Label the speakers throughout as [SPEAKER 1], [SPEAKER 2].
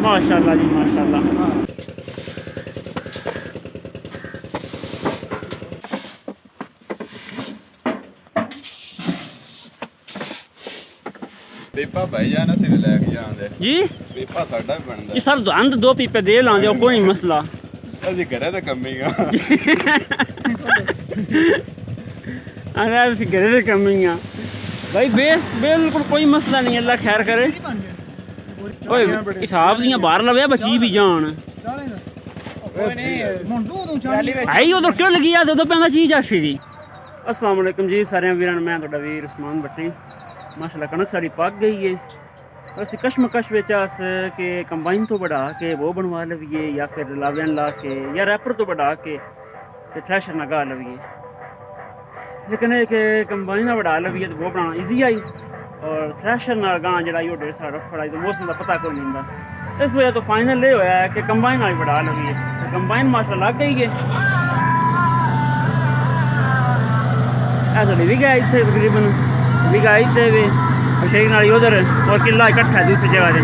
[SPEAKER 1] माशाल्लाह जी माशाल्लाह।
[SPEAKER 2] ਪੀਪਾ ਭਾਈ ਜਾਨ ਅਸੀਂ ਲੈ ਕੇ ਜਾਂਦੇ
[SPEAKER 1] जी
[SPEAKER 2] ਪੀਪਾ ਸਾਡਾ ਵੀ ਬਣਦਾ
[SPEAKER 1] जी सर अंद 2 पीपे दे लांदे कोई मसला
[SPEAKER 2] ਅਸੀਂ ਘਰੇ ਤੇ ਕੰਮੀਗਾ
[SPEAKER 1] अरे ਅਸੀਂ घरे दे कम ही हां भाई बिल्कुल कोई मसला नहीं अल्लाह खैर करे ओए हिसाब दियां बाहर लवे बची भी जान भाई उधर क्यों लगी आ तो पैंदा चीज आशी दी। अस्सलाम वालेकुम जी सारे वीरां मैं तुहाडा वीर उस्मान भट्टी माशाल्लाह कणक साड़ी पक गई है। अस कशमकश विच अस के कंबाइन तो बढ़ा के वो बनवा लवीए या फिर लावेन ला के या रैपर तो बढ़ा के ते थ्रैशर ना गा लवीए, लेकिन एक कंबाइन बढ़ा लवीए तो वो बनाना ईजी आई और थ्रैशर ना गाना जरा यो 1.5 साल रखड़ा तो मौसम का पता कोई नहीं होंदा। इस वजह तो फाइनल ये होया है कि कंबाइन वाली बढ़ा लवीए तो कंबाइन माशाल्लाह लग गई है। ऐसा भी गया इतने तकरीबन भी गया इतने भी शेख नाली उधर और किला इकट्ठा है दूसरी जगह से।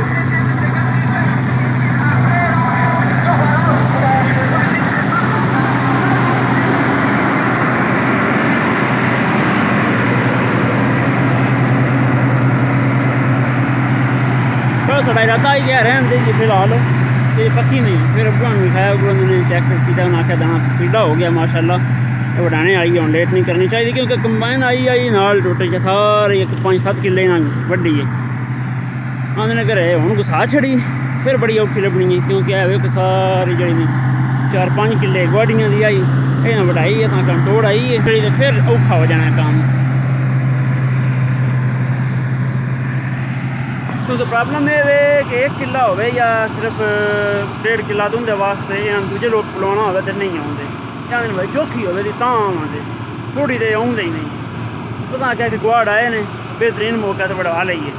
[SPEAKER 1] साढ़ा इरादा ही गया रहन दे फिलहाल ये पक्की नहीं फिर अबू ने खाया अबू ने चेक किया उन्हें आख्या दाना पीला हो गया माशाल्लाह ये बढ़ाने आई हम लेट नहीं करनी चाहिए क्योंकि कंबाइन आई नाल टोटे सारे 5-7 किले ना वड्डी है आंदे घरे हूँ घुसा छड़ी फिर बड़ी औखी लभनी है क्योंकि है सारी जड़ी 4-5 किले गुआढ़ियां दी आई इन्हें बढ़ाई है कम तोड़ आई है तो फिर औखा हो जाना काम क्योंकि प्रॉब्लम ये है कि 1 किला हो या सिर्फ 1.5 किला तो उनके वास्ते या दूजे लोग बुलाना हो तो नहीं आते या भाई चौखी हो तो आते थोड़ी तो आते ही नहीं पता क्या कि गुआड़ आए ने बेहतरीन मौका तो बढ़वा लीए।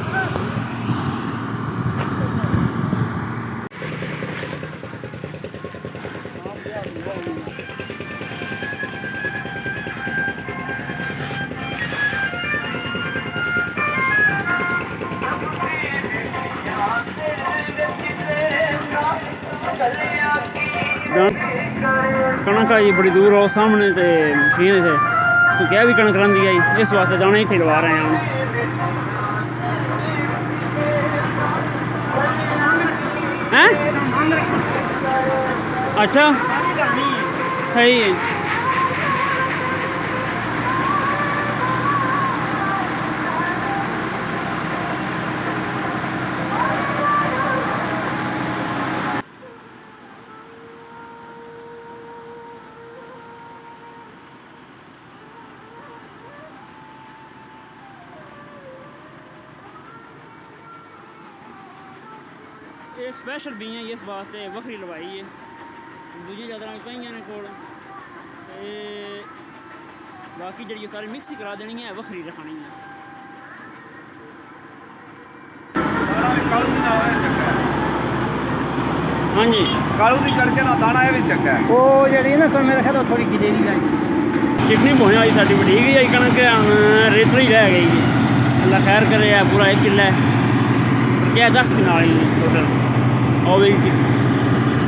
[SPEAKER 1] कणक आई बड़ी दूर हो सामने तो मशीन से तो क्या भी कणक रही आई इस वास्ते जाने ही लवा रहे हैं हैं अच्छा सही है। ये स्पैशल भी है इस वास्ते वक्री लवाई है दूजी चादर पाइया ने कोल बाकी जी सारी मिक्स ही करा देनी है वक्री रखानी है। हाँ जी
[SPEAKER 2] ਕਾਲੂ ਦੀ ਕਰਕੇ ਨਾ ਦਾਣਾ ਇਹ ਵੀ ਚੰਗਾ ਹੈ
[SPEAKER 1] ਉਹ ਜਿਹੜੀ ਨਾ ਕੋਈ ਮੇਰੇ ਖਿਆਲ ਥੋੜੀ ਗਿਜੇਰੀ ਆਈ चिकनी बोने वाली साड़ी बढ़ी गई आई कणक रेतली रह गई है अल्लाह खैर करे है पूरा 1 किला क्या 10 कनाली टोटल और भी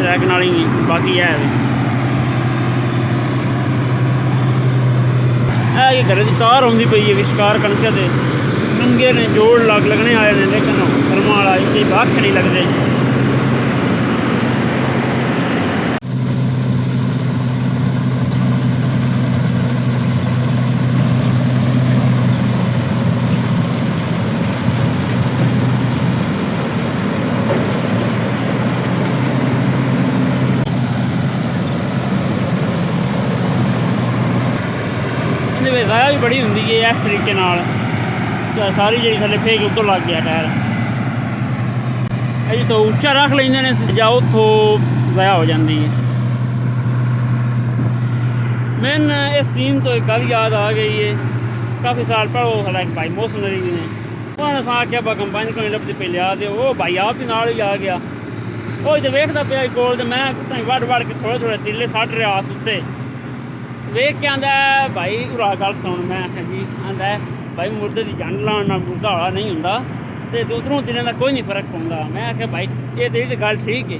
[SPEAKER 1] 3 कनाली बाकी है ये घरे की तार आँदी पई है विशकार कणक के नंगे ने जोड़ लगने आए ने लेकिन फरमा वाला इतनी बाख नहीं लगते। ज़ाया भी बड़ी होंगी है इस तरीके सारी जी थले फेक उतों लग गया टायर जी तो उच्चा रख लेंगे ने जाओ उतो ज़ाया हो जाती है। मैन इस सीन तो एक गल याद आ गई है काफ़ी साल पहले साढ़ा एक भाई मौसम ने उन्होंने सा आख्या बा कंबाइन को लभदी पे लिया दे वो भाई आप भी नाल ही आ गया वो तो वेखता पिया कोल तो मैं वड़ के थोड़े तीले सट रहा उत्ते वेख के आंदा भाई उरा गल सुन मैं आख्या जी आंदा भाई मुर्दे की जंड लाने मुर्दा वाला नहीं होंदा ਤੇ ਦੂਸਰੋਂ ਦਿਨਾਂ ਦਾ ਕੋਈ ਨਹੀਂ ਫਰਕ ਪੈਂਦਾ। ਮੈਂ ਆਖਿਆ ਭਾਈ ਇਹ ਤੇ ਗੱਲ ਠੀਕ ਹੈ,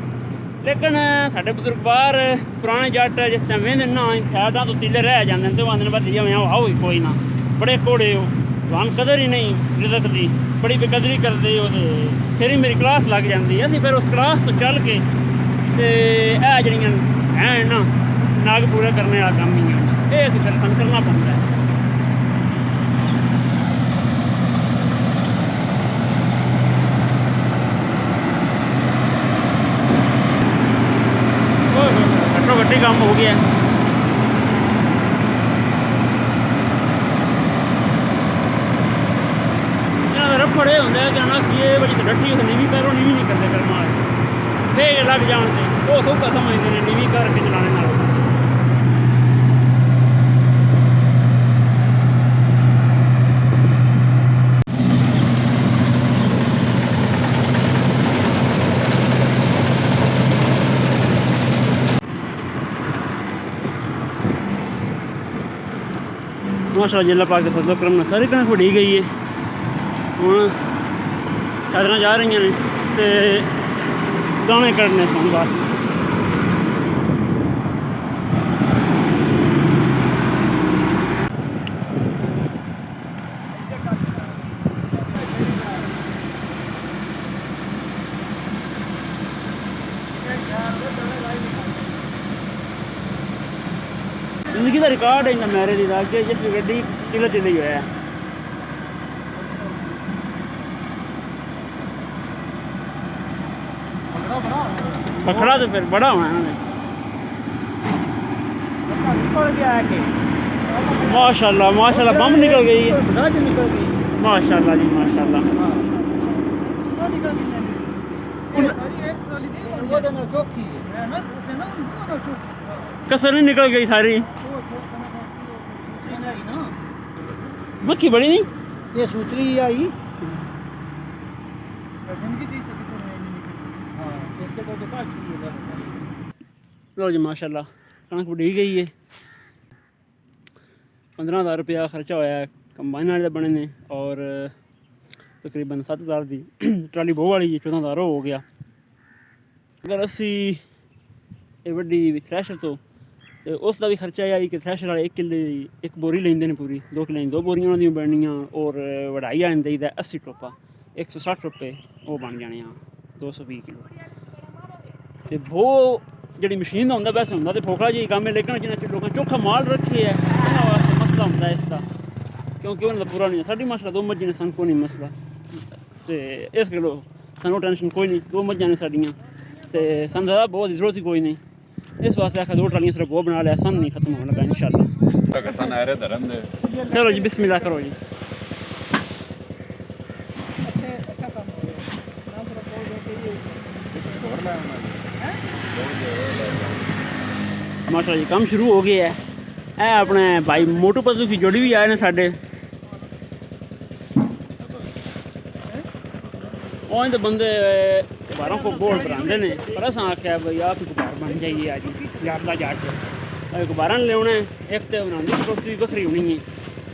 [SPEAKER 1] ਲੇਕਿਨ ਸਾਡੇ ਬਜ਼ੁਰਗ ਬਾਹਰ ਪੁਰਾਣੇ ਜੱਟ ਜਿਸ ਟਾਈਮ ਵੇਂਦੇ ਨਾ ਸਾਈਡਾਂ ਤੋਂ ਤਿੱਲੇ ਰਹਿ ਜਾਂਦੇ ਨੇ ਤੇ ਉਹ ਆਂਦੇ ਨੇ ਬਸ ਜਿਵੇਂ ਆਓ ਹੀ ਕੋਈ ਨਾ, ਬੜੇ ਕੋੜੇ ਹੋ, ਤੁਹਾਨੂੰ ਕਦਰ ਹੀ ਨਹੀਂ ਰਿਜ਼ਕ ਦੀ, ਬੜੀ ਬੇਕਦਰੀ ਕਰਦੇ ਹੋ। ਤੇ ਫਿਰ ਹੀ ਮੇਰੀ ਕਲਾਸ ਲੱਗ ਜਾਂਦੀ। ਅਸੀਂ ਫਿਰ ਉਸ ਕਲਾਸ ਤੋਂ ਚੱਲ ਕੇ ਤੇ ਇਹ ਜਿਹੜੀਆਂ ਹੈ ਨਾ ਨਾਗ ਪੂਰਾ ਕਰਨੇ ਵਾਲਾ ਕੰਮ ਹੀ ਹੈ, ਇਹ ਅਸੀਂ ਫਿਰ ਸਾਨੂੰ ਕਰਨਾ ਪੈਂਦਾ ਹੈ। ਘੱਟੋ ਘੱਟੀ ਕੰਮ ਹੋ ਗਿਆ। ਇਹਨਾਂ ਦਾ ਰਫੜੇ ਹੁੰਦਾ ਕਿ ਨਾ ਕੀ ਇਹ ਬੜੀ ਡੱਠੀ ਹੁੰਦੀ ਨੀਵੀਂ ਪੈਰੋਂ ਨੀਵੀਂ ਨਹੀਂ ਕਰਦੇ ਕਰਮਾ ਫੇਰ ਲੱਗ ਜਾਣ ਤੇ ਉਹ ਸੌਖਾ ਸਮਝਦੇ ਨੇ ਨੀਵੀਂ ਕਰਕੇ ਚਲਾਣੇ ਨਾਲ। माशाअल्लाह जल्ला पाक के फजलो करम सारी कणक वड़ी गई है। हुण चादरां जा रही ने ते दाने कढ़ने सन बस। जिंदगी का रिकॉर्ड है इन्ना मैरिज का कि जिस गड्डी किलो चली होया पखड़ा तो फिर बड़ा होना है। माशाल्लाह माशाल्लाह बम निकल गई है। माशाल्लाह जी माशाल्लाह। कसर नहीं निकल गई सारी, मक्खी बड़ी नहीं
[SPEAKER 3] ये सूत्री आई।
[SPEAKER 1] लो जी माशाल्लाह कणक वड़ी गई है। 15,000 रुपया खर्चा होया कंबाइन वाले बने ने और तकरीबन 7,000 की ट्राली बो वाली 14,000 हो गया। अगर असी ये वड्डी थ्रैशर तो उसका भी खर्चा है कि थ्रैशर वाले 1 किले एक बोरी लेंदे ने, पूरी 2 किले 2 बोरियां उन्होंने बननियां और वढ़ाई आने देईदा 80 टोपा 160 रुपये वो बन जाने 220 किलो। तो वो जी मशीन का होंगे वैसे होंगे तो फोखड़ा जी काम है, लेकिन जिन्हें लोगों चोखा माल रखे है उन्होंने वास्ते मसला होंगे इसका, क्योंकि उन्होंने पूरा नहीं साड़ी मसला 2 मज्झां ने सन कोई नहीं मसला। तो इस गलो सानू टेंशन कोई नहीं, 2 मज्झां ने साड़ियां तो सन ज़्यादा बहुत जरूरत ही कोई नहीं। इस वास्ते आखा 2 ट्रालियां सिर्फ वो बना लिया, सन नहीं खत्म होने लगा इंशाल्लाह। चलो जी बिस्मिल्लाह करो जी। माशाल्लाह जी काम शुरू हो गया है। ए अपने भाई मोटू पतलू की जोड़ी भी आए ने साडे, और तो बंदे बारों को गोल बनाते हैं, पर अस आख्या भाई आप गुबार बन जाइए आज याद ला जाट गुबारा लिया एक तो बनाने रोटी भी बखरी होनी है,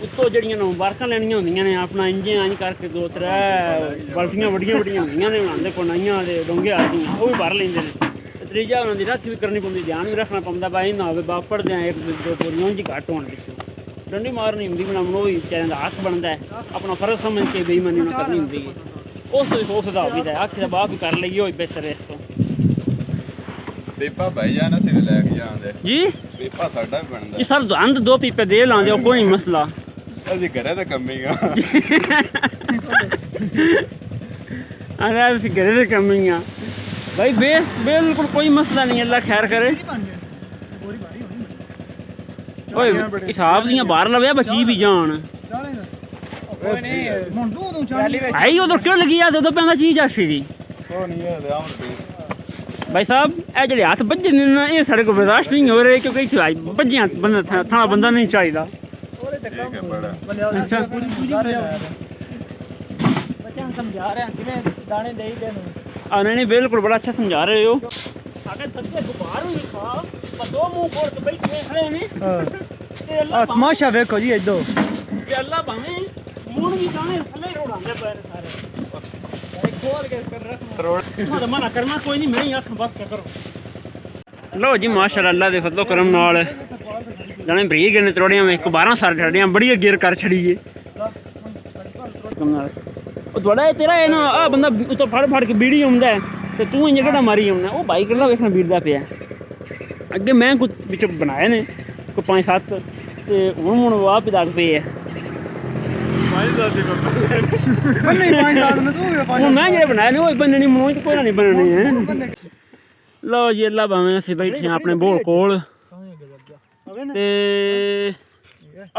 [SPEAKER 1] उत्तों जड़ियाँ मुबारक लैनियां होंदियां ने अपना इंज इंज करके 2-3 बल्फियां बड़ियां बड़ियां होंदियां ने बनाते कोनाइयां ते डोंगे आदियां वो भी बाहर लेंदे ने। त्रीजा उन्होंने रख भी करनी पौंदी, ध्यान भी रखना पौंदा भाई ना हो बापड़ दें 1-2 पूरियां उंज घट होने पिछों डंडी मारनी होंदी बनावन वो भी बेचारे का हक बनता है, अपना फर्ज समझ के बेईमानी ना करनी होंदी है। उस खौफदा हो गया आखिर का बाप भी कर लीए हो बेहतर है इस तो।
[SPEAKER 2] पीपा भाई जान ਅਸੀਂ ਲੈ ਕੇ ਜਾਂਦੇ
[SPEAKER 1] जी
[SPEAKER 2] ਪੀਪਾ ਸਾਡਾ ਵੀ ਬਣਦਾ
[SPEAKER 1] जी सर अंद 2 पीपे दे लांदे हो कोई मसला
[SPEAKER 2] ਅਸੀਂ ਘਰੇ ਤੇ ਕੰਮੀਗਾ
[SPEAKER 1] अरे ਅਸੀਂ घरे ते कमीआं भाई बिल्कुल कोई मसला नहीं, अल्लाह खैर करे। ओए हिसाब दियां बाहर लवे बची भी जान भाई उधर क्यों लगी है तो पैंदा चीज आशी दी भाई साहब ए जेडे हाथ बज्जे ने ना ये साढ़े को बर्दाश्त नहीं हो रहे, क्योंकि बज्जियां बंदा थाना बंदा नहीं चाहिए। अच्छा
[SPEAKER 3] समझा रहे हैं किवें दाने दे ही देने।
[SPEAKER 1] नहीं बिल्कुल बड़ा अच्छा समझा रहे हो। अगर थके गुबार भी खा पर 2 मुंह खोल के बैठे खड़े ने ते अल्लाह
[SPEAKER 3] तमाशा देखो जी इधर
[SPEAKER 1] ये अल्लाह भावे मूड भी जाने थले उड़ांदे पैर सारे
[SPEAKER 3] खोल के कर रख
[SPEAKER 1] तो मना करना कोई नहीं मैं आख बस करो लो जी माशाअल्लाह अल्लाह दे फजलो करम नाल जाने बरीक ने त्रोड़ियां में 12 साल छड़ियां बड़ी गिर कर छड़ी है ਉਹ ਤੁਹਾਡਾ ਤੇਰਾ ਇਹ ਨਾ ਆ ਬੰਦਾ ਉਤੋਂ ਫੜ ਕੇ ਬੀੜੀ ਆਉਂਦਾ ਤੇ ਤੂੰ ਇੰਜ ਕਿਹੜਾ ਮਾਰੀ ਆਉਂਦਾ ਉਹ ਬਾਈਕ ਕਿਹੜਾ ਵੇਖਣਾ ਵੀਰਦਾ ਪਿਆ ਅੱਗੇ ਮੈਂ ਕੁਝ ਵਿੱਚ ਬਣਾਏ ਨੇ ਕੋਈ 5-7 ਤੇ ਹੁਣ ਆਪ ਹੀ ਲੱਗ ਪਏ ਆ ਹੁਣ ਮੈਂ ਜਿਹੜੇ ਬਣਾਏ ਨੇ ਉਹ ਬੰਨਣੀ ਮੂੰਹ ਚ ਕੋਈ ਨਹੀਂ ਬਣਨੀ ਹੈ ਲਓ ਜੀ ਅੱਲਾ ਭਾਵੇਂ ਅਸੀਂ ਬੈਠੇ ਹਾਂ ਆਪਣੇ ਬੋਲ ਕੋਲ ਤੇ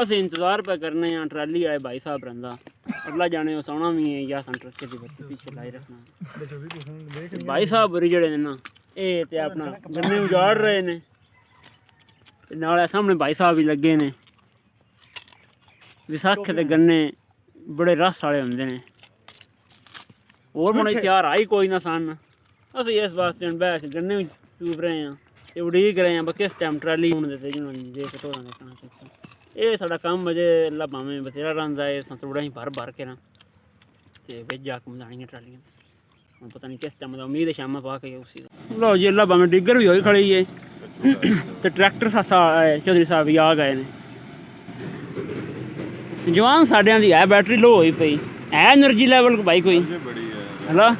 [SPEAKER 1] ਅਸੀਂ ਇੰਤਜ਼ਾਰ ਪਾ ਕਰਨੇ ਆ ਟਰਾਲੀ ਆਏ ਭਾਈ ਸਾਹਿਬ ਰਹਿੰਦਾ अगला जाने सोना भी है या सेंटर के पीछे लाई रखना भाई साहब बरी जड़े ने ना ये ते अपना गन्ने उजाड़ रहे ने नाले सामने भाई साहब भी लगे ने विसाखे दे गन्ने बड़े रस वाले होंदे ने और मुड़े चार आई कोई ना सन असीं इस वास्ते बह के गन्ने चूप रहे हैं ते उड़ीक रहे हैं किस टाइम ट्राली होने देते जिन्होंने जे कटोरा देखना ਇਹ ਸਾਡਾ ਕੰਮ ਅਜੇ ਅੱਲਾ ਭਾਵੇਂ ਬਥੇਰਾ ਰਹਿੰਦਾ ਹੈ ਸੰਤਰੂੜਾ ਹੀ ਭਰ ਕੇ ਨਾ ਤੇ ਵਿੱਚ ਜਾ ਕੇ ਮਦਾਣੀਆਂ ਟਰਾਲੀਆਂ ਹੁਣ ਪਤਾ ਨਹੀਂ ਕਿਸ ਟਾਈਮ ਦਾ ਉਮੀਦ ਹੈ ਸ਼ਾਮਾਂ ਪਾ ਕੇ ਉਸੇ ਦਾ ਲਓ ਜੀ ਅੱਲਾ ਭਾਵੇਂ ਡਿੱਗਰ ਵੀ ਹੋਈ ਖੜੀ ਹੈ ਤੇ ਟਰੈਕਟਰ ਸਾਸਾ ਚੌਧਰੀ ਸਾਹਿਬ ਵੀ ਆ ਗਏ ਨੇ ਜਵਾਨ ਸਾਡਿਆਂ ਦੀ ਹੈ ਬੈਟਰੀ ਲੋ ਹੋਈ ਪਈ ਹੈ એનર્ਜੀ ਲੈਵਲ ਭਾਈ ਕੋਈ
[SPEAKER 2] ਬੜੀ ਹੈ
[SPEAKER 1] ਹਲਾ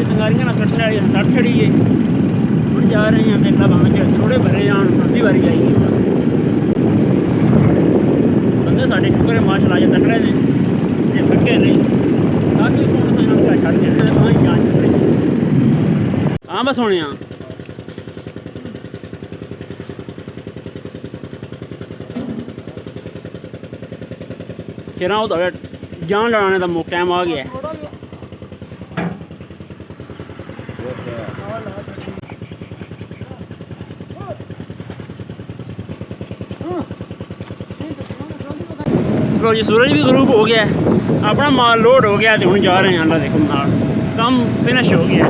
[SPEAKER 1] तंगारियां ना कटने वाली सट छड़ी है हम जा रहे हैं देखना भावें जो थोड़े भरे जान अद्धी बारी आई है बंदे साढ़े शुक्र है माशाअल्लाह जो तकड़े ने ये थके नहीं ताकि कौन सा इन्होंने छड़ देने वहाँ जान छड़ी हाँ बस होने फिर वो जान लड़ाने का टाइम आ गया है जी सूरज भी गरूब हो गया है अपना माल लोड हो गया तो हम जा रहे हैं अल्लाह देखो नाल काम फिनिश हो गया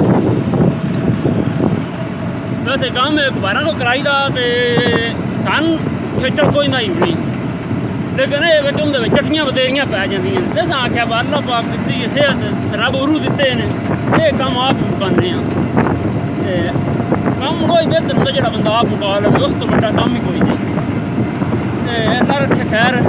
[SPEAKER 1] वैसे काम 12 को कराई दा ते सन खिचड़ कोई ना ही नहीं लेकिन ये उनके चटनियां बतेरियां पै जांदियां ते असां आख्या अल्लाह पाक दित्ती सेहत रब उरू दित्ते ने ये काम आप करने ते काम कोई बेहतर होंदा जेह्ड़ा बंदा आप मुका लवे उस तो बड्डा काम ही कोई नहीं ते अल्लाह रखे खैर